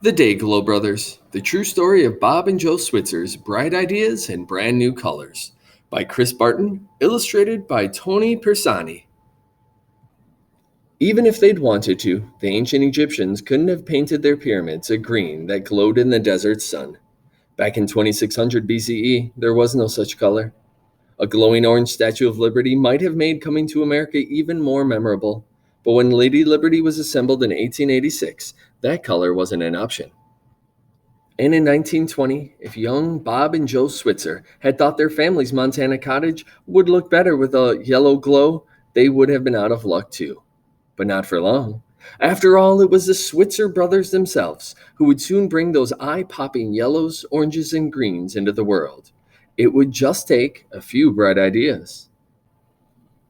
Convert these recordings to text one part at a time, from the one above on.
The Day Glo Brothers, the true story of Bob and Joe Switzer's bright ideas and brand new colors. By Chris Barton, illustrated by Tony Persani. Even if they'd wanted to, the ancient Egyptians couldn't have painted their pyramids a green that glowed in the desert sun. Back in 2600 BCE, there was no such color. A glowing orange Statue of Liberty might have made coming to America even more memorable, but when Lady Liberty was assembled in 1886, that color wasn't an option. And in 1920, if young Bob and Joe Switzer had thought their family's Montana cottage would look better with a yellow glow, they would have been out of luck too. But not for long. After all, it was the Switzer brothers themselves who would soon bring those eye popping yellows, oranges, and greens into the world. It would just take a few bright ideas.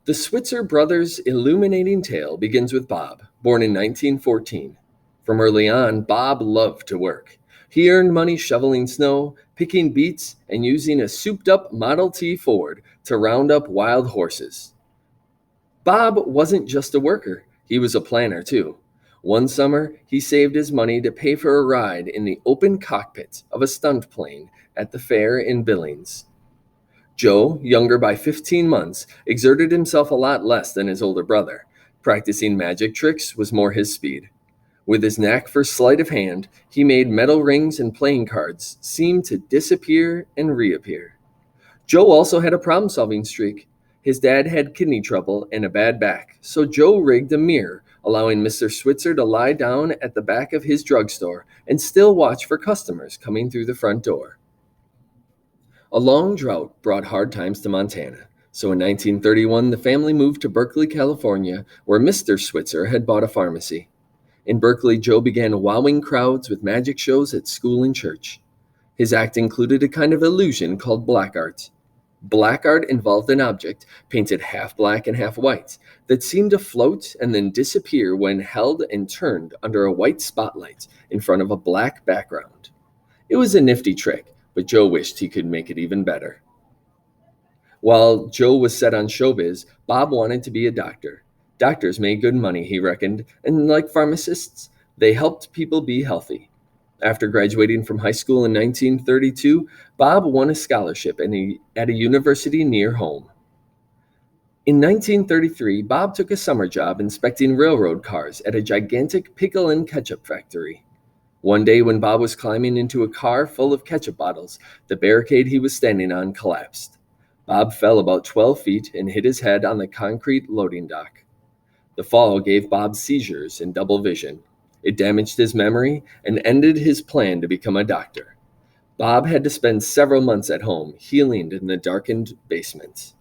The Switzer brothers' illuminating tale begins with Bob, born in 1914. From early on, Bob loved to work. He earned money shoveling snow, picking beets, and using a souped up Model T Ford to round up wild horses. Bob wasn't just a worker, he was a planner too. One summer, he saved his money to pay for a ride in the open cockpit of a stunt plane at the fair in Billings. Joe, younger by 15 months, exerted himself a lot less than his older brother. Practicing magic tricks was more his speed. With his knack for sleight of hand, he made metal rings and playing cards seem to disappear and reappear. Joe also had a problem solving streak. His dad had kidney trouble and a bad back, so Joe rigged a mirror, allowing Mr. Switzer to lie down at the back of his drugstore and still watch for customers coming through the front door. A long drought brought hard times to Montana, so in 1931 the family moved to Berkeley, California, where Mr. Switzer had bought a pharmacy. In Berkeley, Joe began wowing crowds with magic shows at school and church. His act included a kind of illusion called black art. Black art involved an object, painted half black and half white, that seemed to float and then disappear when held and turned under a white spotlight in front of a black background. It was a nifty trick, but Joe wished he could make it even better. While Joe was set on showbiz, Bob wanted to be a doctor. Doctors made good money, he reckoned, and like pharmacists, they helped people be healthy. After graduating from high school in 1932, Bob won a scholarship at a university near home. In 1933, Bob took a summer job inspecting railroad cars at a gigantic pickle and ketchup factory. One day, when Bob was climbing into a car full of ketchup bottles, the barricade he was standing on collapsed. Bob fell about 12 feet and hit his head on the concrete loading dock. The fall gave Bob seizures and double vision. It damaged his memory and ended his plan to become a doctor. Bob had to spend several months at home, healing in the darkened basement.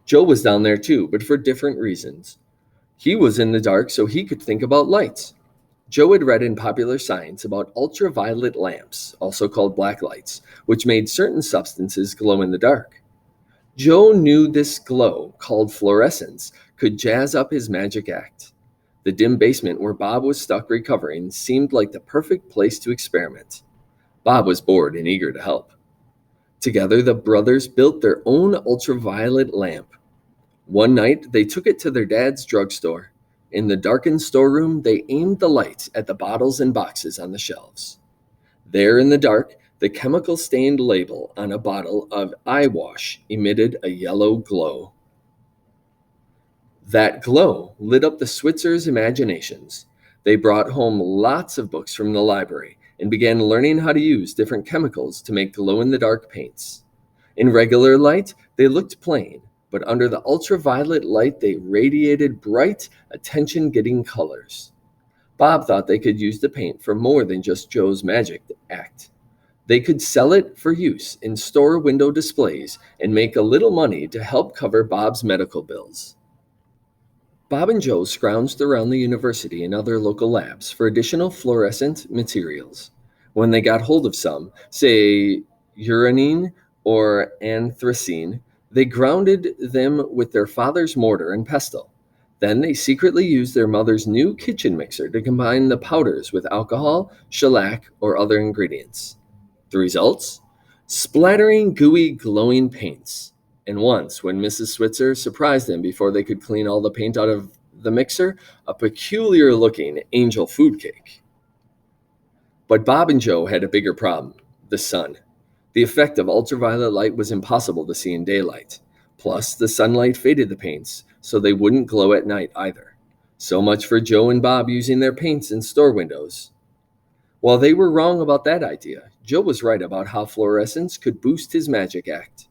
Joe was down there too, but for different reasons. He was in the dark so he could think about lights. Joe had read in Popular Science about ultraviolet lamps, also called black lights, which made certain substances glow in the dark. Joe knew this glow, called fluorescence, could jazz up his magic act. The dim basement where Bob was stuck recovering seemed like the perfect place to experiment. Bob was bored and eager to help. Together, the brothers built their own ultraviolet lamp. One night, they took it to their dad's drugstore. In the darkened storeroom, they aimed the light at the bottles and boxes on the shelves. There in the dark, the chemical-stained label on a bottle of eye wash emitted a yellow glow. That glow lit up the Switzers' imaginations. They brought home lots of books from the library and began learning how to use different chemicals to make glow-in-the-dark paints. In regular light, they looked plain, but under the ultraviolet light, they radiated bright, attention-getting colors. Bob thought they could use the paint for more than just Joe's magic act. They could sell it for use in store window displays and make a little money to help cover Bob's medical bills. Bob and Joe scrounged around the university and other local labs for additional fluorescent materials. When they got hold of some, say uranine or anthracene, they grounded them with their father's mortar and pestle. Then they secretly used their mother's new kitchen mixer to combine the powders with alcohol, shellac, or other ingredients. The results? Splattering, gooey, glowing paints. And once, when Mrs. Switzer surprised them before they could clean all the paint out of the mixer, a peculiar-looking angel food cake. But Bob and Joe had a bigger problem: the sun. The effect of ultraviolet light was impossible to see in daylight. Plus, the sunlight faded the paints, so they wouldn't glow at night either. So much for Joe and Bob using their paints in store windows. While they were wrong about that idea, Joe was right about how fluorescence could boost his magic act.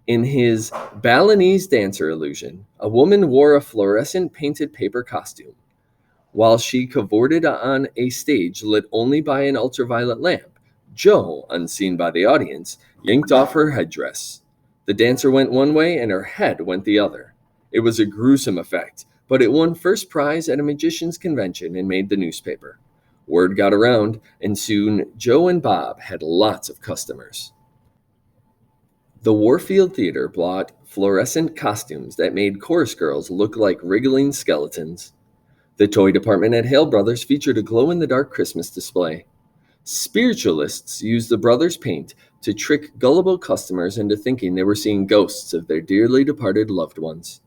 In his Balinese dancer illusion, a woman wore a fluorescent painted paper costume. While she cavorted on a stage lit only by an ultraviolet lamp, Jo, unseen by the audience, yanked off her headdress. The dancer went one way and her head went the other. It was a gruesome effect, but it won first prize at a magician's convention and made the newspaper. Word got around, and soon Jo and Bob had lots of customers. The Warfield Theater bought fluorescent costumes that made chorus girls look like wriggling skeletons. The toy department at Hale Brothers featured a glow-in-the-dark Christmas display. Spiritualists used the brothers' paint to trick gullible customers into thinking they were seeing ghosts of their dearly departed loved ones.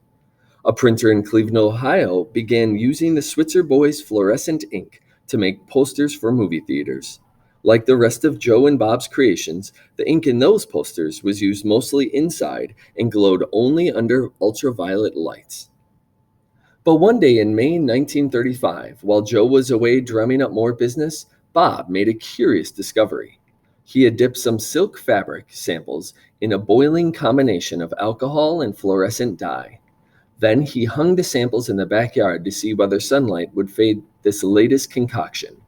A printer in Cleveland, Ohio, began using the Switzer boys' fluorescent ink to make posters for movie theaters. Like the rest of Joe and Bob's creations, the ink in those posters was used mostly inside and glowed only under ultraviolet lights. But one day in May 1935, while Joe was away drumming up more business, Bob made a curious discovery. He had dipped some silk fabric samples in a boiling combination of alcohol and fluorescent dye. Then he hung the samples in the backyard to see whether sunlight would fade this latest concoction.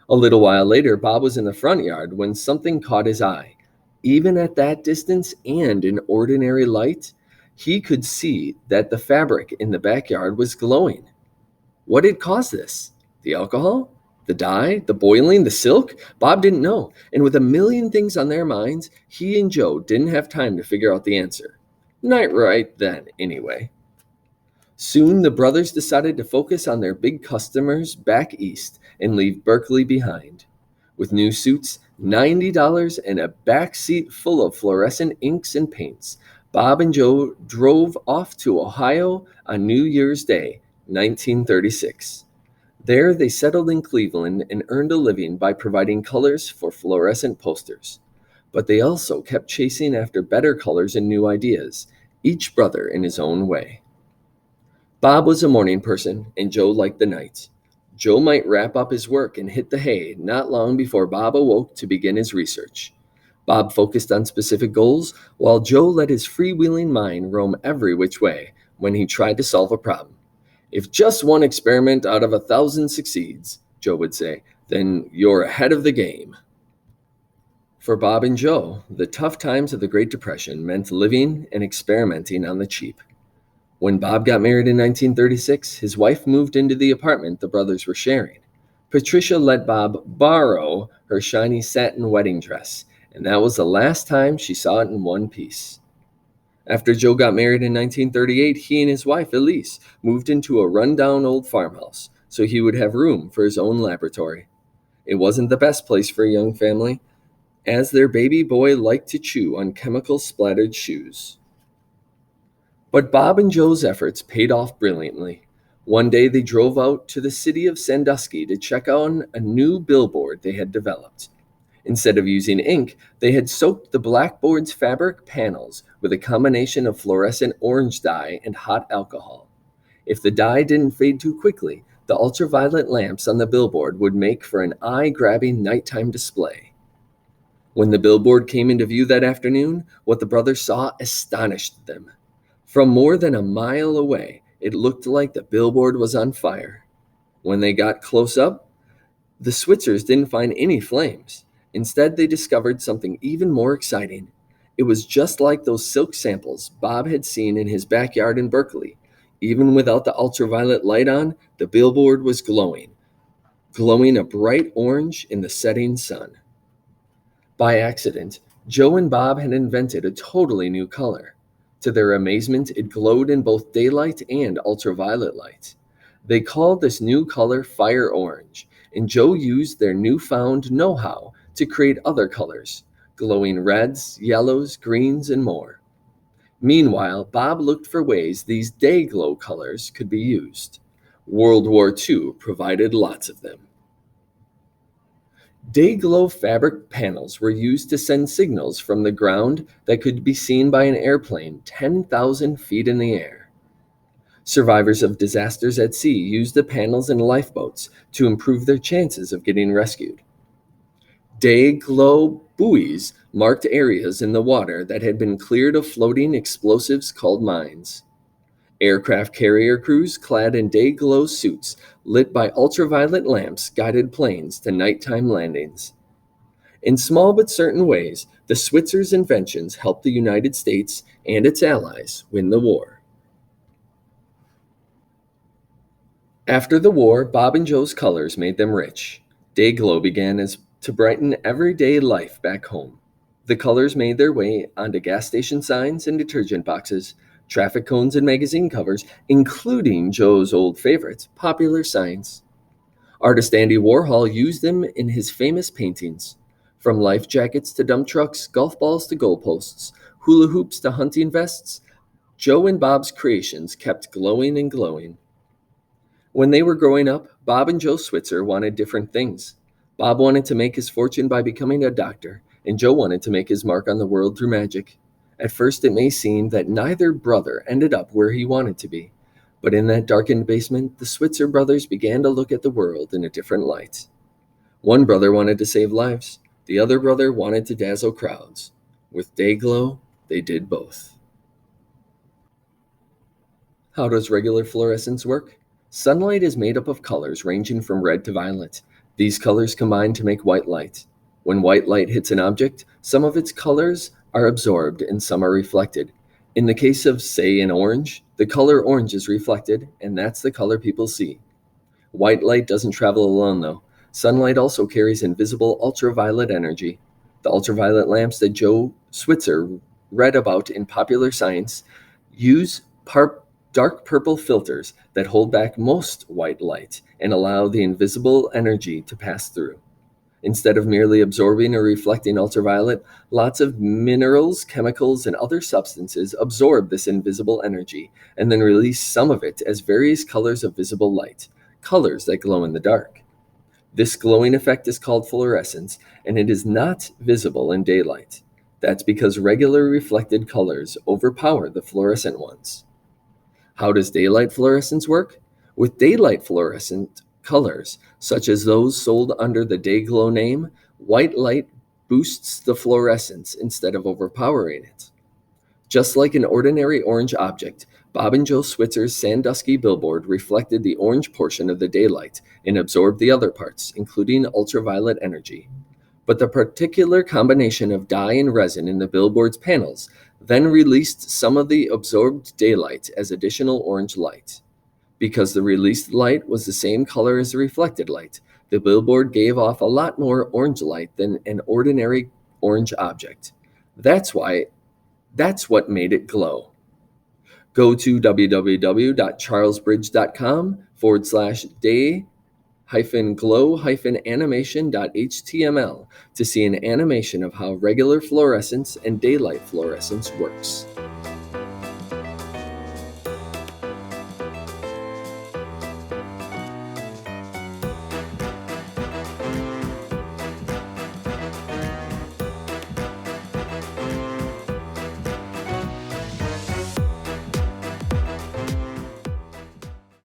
A little while later, Bob was in the front yard when something caught his eye. Even at that distance and in ordinary light, he could see that the fabric in the backyard was glowing. What had caused this? The alcohol? The dye? The boiling? The silk? Bob didn't know, and with a million things on their minds, he and Joe didn't have time to figure out the answer. Not right then, anyway. Soon, the brothers decided to focus on their big customers back east and leave Berkeley behind. With new suits, $90, and a back seat full of fluorescent inks and paints, Bob and Joe drove off to Ohio on New Year's Day, 1936. There, they settled in Cleveland and earned a living by providing colors for fluorescent posters. But they also kept chasing after better colors and new ideas, each brother in his own way. Bob was a morning person, and Joe liked the night. Joe might wrap up his work and hit the hay not long before Bob awoke to begin his research. Bob focused on specific goals, while Joe let his freewheeling mind roam every which way when he tried to solve a problem. If just one experiment out of 1,000 succeeds, Joe would say, then you're ahead of the game. For Bob and Joe, the tough times of the Great Depression meant living and experimenting on the cheap. When Bob got married in 1936, his wife moved into the apartment the brothers were sharing. Patricia let Bob borrow her shiny satin wedding dress, and that was the last time she saw it in one piece. After Joe got married in 1938, he and his wife, Elise, moved into a rundown old farmhouse so he would have room for his own laboratory. It wasn't the best place for a young family, as their baby boy liked to chew on chemical-splattered shoes. But Bob and Joe's efforts paid off brilliantly. One day they drove out to the city of Sandusky to check on a new billboard they had developed. Instead of using ink, they had soaked the blackboard's fabric panels with a combination of fluorescent orange dye and hot alcohol. If the dye didn't fade too quickly, the ultraviolet lamps on the billboard would make for an eye-grabbing nighttime display. When the billboard came into view that afternoon, what the brothers saw astonished them. From more than a mile away, it looked like the billboard was on fire. When they got close up, the Switzers didn't find any flames. Instead, they discovered something even more exciting. It was just like those silk samples Bob had seen in his backyard in Berkeley. Even without the ultraviolet light on, the billboard was glowing a bright orange in the setting sun. By accident, Joe and Bob had invented a totally new color. To their amazement, it glowed in both daylight and ultraviolet light. They called this new color fire orange, and Joe used their newfound know-how to create other colors, glowing reds, yellows, greens, and more. Meanwhile, Bob looked for ways these day glow colors could be used. World War II provided lots of them. Day-glow fabric panels were used to send signals from the ground that could be seen by an airplane 10,000 feet in the air. Survivors of disasters at sea used the panels in lifeboats to improve their chances of getting rescued. Day-glow buoys marked areas in the water that had been cleared of floating explosives called mines. Aircraft carrier crews clad in day-glow suits lit by ultraviolet lamps guided planes to nighttime landings. In small but certain ways, the Switzer's inventions helped the United States and its allies win the war. After the war, Bob and Joe's colors made them rich. Day-glow began as to brighten everyday life back home. The colors made their way onto gas station signs and detergent boxes, traffic cones and magazine covers, including Joe's old favorite, popular signs. Artist Andy Warhol used them in his famous paintings. From life jackets to dump trucks, golf balls to goalposts, hula hoops to hunting vests, Joe and Bob's creations kept glowing and glowing. When they were growing up, Bob and Joe Switzer wanted different things. Bob wanted to make his fortune by becoming a doctor, and Joe wanted to make his mark on the world through magic. At first, it may seem that neither brother ended up where he wanted to be. But in that darkened basement, the Switzer brothers began to look at the world in a different light. One brother wanted to save lives. The other brother wanted to dazzle crowds. With Day-glow, they did both. How does regular fluorescence work? Sunlight is made up of colors ranging from red to violet. These colors combine to make white light. When white light hits an object, some of its colors are absorbed and some are reflected. In the case of, say, an orange, the color orange is reflected, and that's the color people see. White light doesn't travel alone, though. Sunlight also carries invisible ultraviolet energy. The ultraviolet lamps that Joe Switzer read about in Popular Science use dark purple filters that hold back most white light and allow the invisible energy to pass through. Instead of merely absorbing or reflecting ultraviolet, lots of minerals, chemicals, and other substances absorb this invisible energy and then release some of it as various colors of visible light, colors that glow in the dark. This glowing effect is called fluorescence, and it is not visible in daylight. That's because regular reflected colors overpower the fluorescent ones. How does daylight fluorescence work? With daylight fluorescent colors, such as those sold under the Day-glow name, white light boosts the fluorescence instead of overpowering it. Just like an ordinary orange object, Bob and Joe Switzer's Sandusky billboard reflected the orange portion of the daylight and absorbed the other parts, including ultraviolet energy. But the particular combination of dye and resin in the billboard's panels then released some of the absorbed daylight as additional orange light. Because the released light was the same color as the reflected light, the billboard gave off a lot more orange light than an ordinary orange object. That's what made it glow. Go to www.charlesbridge.com/day-glow-animation.html to see an animation of how regular fluorescence and daylight fluorescence works.